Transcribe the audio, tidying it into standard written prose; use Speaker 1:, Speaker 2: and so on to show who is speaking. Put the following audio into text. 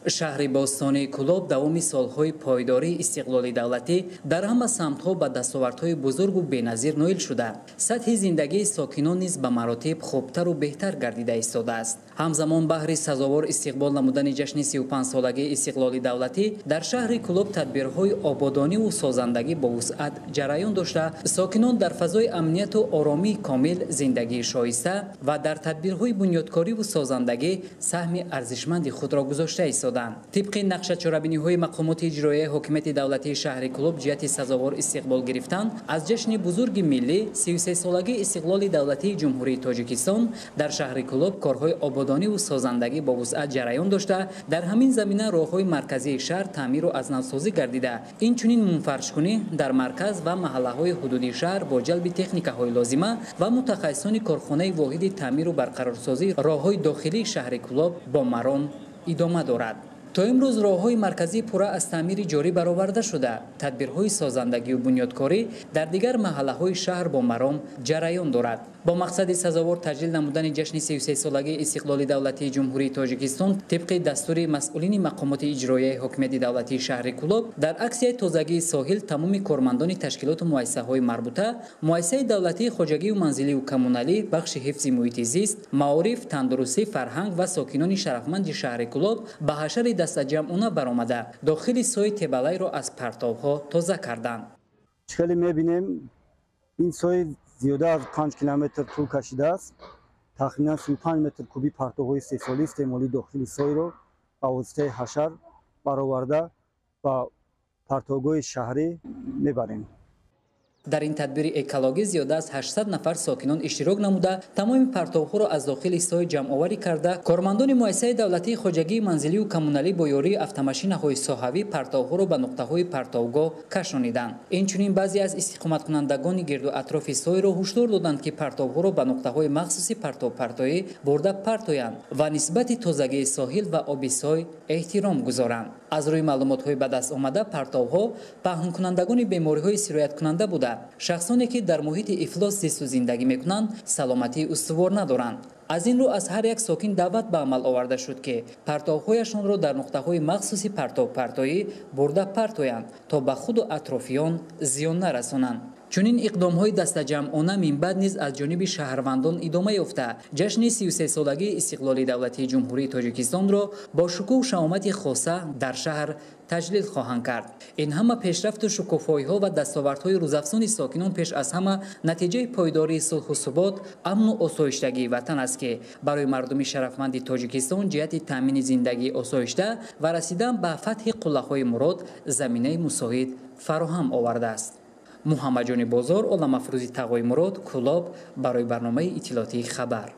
Speaker 1: شهر باستانی کلوب دوام سالهای پایداری استقلال دولتی در همه سمت‌ها به دستاوردهای بزرگ و بی‌نظیر نائل شده. سطح زندگی ساکنان نیز به مراتب خوبتر و بهتر گردیده ایستاده است. همزمان بهر سزاوار استقبال نمودن جشن 35 سالگی استقلال دولتی در شهر کلوب تدبیرهای آبادانی و سازندگی با وسعت جریان داشته، ساکنان در فضای امنیت و آرامی کامل زندگی شایسته و در تدبیرهای بنیادکاری و سازندگی سهم ارزشمند خود را گذاشته ایستادند. طبق نقشه چاره‌بینی‌های مقامات اجرایی حکومت دولتی شهر کلوب جهت سزاوار استقبال گرفتن از جشن بزرگ ملی 33 سالگی استقلال دولتی جمهوری تاجیکستان در شهر کلوب کارهای آبادانی و سازندگی با وسعت جریان داشته، در همین زمینه راه‌های مرکزی شهر تعمیر و از نوسازی گردیده. این چنین منفرش‌کنی در مرکز و محله‌های حدودی شهر با جلب تکنیک‌های لازمه و متخصصان کارخانه واحد تعمیر و برقرارسازی راه‌های داخلی شهر کلوب با مرام ادامه دارد. تا امروز راه‌های مرکزی پورا از تعمیر جاری برآورده شده. تدبیرهای سازندگی و بنیادکاری در دیگر محله‌های شهر با مرام جریان دارد. با مقصد سزاوار تجلیل نمودن جشن 33 سالگی استقلال دولتی جمهوری تاجیکستان طبق دستور مسئولین مقامات اجرایی حکومت دولتی شهر کلوب در عکسی تازگی ساحل تمام کارمندان تشکیلات و مؤسسه‌های مربوطه، مؤسسه دولتی خواجگی و منزلی و کمونالی، بخش حفظ محیط زیست، معارف، تندرستی، فرهنگ و ساکنان شرفمند شهر کلوب به حشر دست جمعانه برآمده داخل سوی تبلای را از پرتاب‌ها تازه کردند.
Speaker 2: چخیلی می‌بینیم این سوی زیاده از 5 کیلومتر طول کشیده است. تقریباً 35 متر کوبی پرتوهای 3 سالی استعمالی داخل سوی را با واسطه حشر برآورده و پرتوهای شهری می‌بریم.
Speaker 1: در این تدبیر اکولوژی زیاده از 800 نفر ساکنان اشتراک نموده تمام پرتوها را از داخل سوی جمع آوری کرده. کارمندان مؤسسه دولتی خواجگی منزلی و کمونالی با یاری автомاشین‌های صحوی پرتوها را به نقطه‌های پرتوگاه کشانیدند. اینچنین بعضی از استقامت کنندگان گرد و اطراف سوی را هشدار دادند که پرتوها را به نقطه‌های مخصوصی پرتویی برده پرتویند و نسبت تازگی ساحل و آب سوی احترام گذارند. از روی معلومات‌های به دست آمده پرتوها پنهان کنندگان بیماری‌های سرایت کننده بوده. شخصانی که در محیط افلاس زیست و زندگی میکنند سلامتی استوار ندارند. از این رو از هر یک ساکن دعوت به عمل آورده شد که پرتوهایشان را در نقطه‌های مخصوصی پرتویی برده پرتویند تا به خود و اطرافیان زیان نرسانند. چنین اقدام‌های دست جمعانه من بعد نیز از جانب شهروندان ادامه یافته جشن 33 سالگی استقلال دولتی جمهوری تاجیکستان را با شکوه و شهامت خاصه در شهر تجلیل خواهند کرد. این همه پیشرفت و شکوفایی‌ها و دستاوردهای روزافزون ساکنان پیش از همه نتیجه پایداری صلح و ثبات، امن و آسایشگی وطن است که برای مردم شرفمند تاجیکستان جهت تامین زندگی آسایشته و رسیدن به فتح قله‌های مراد زمینه مساعد فراهم آورده است. محمد جان بازار، علم افروزی تقوی مراد، کلاب برای برنامه اطلاعاتی خبر.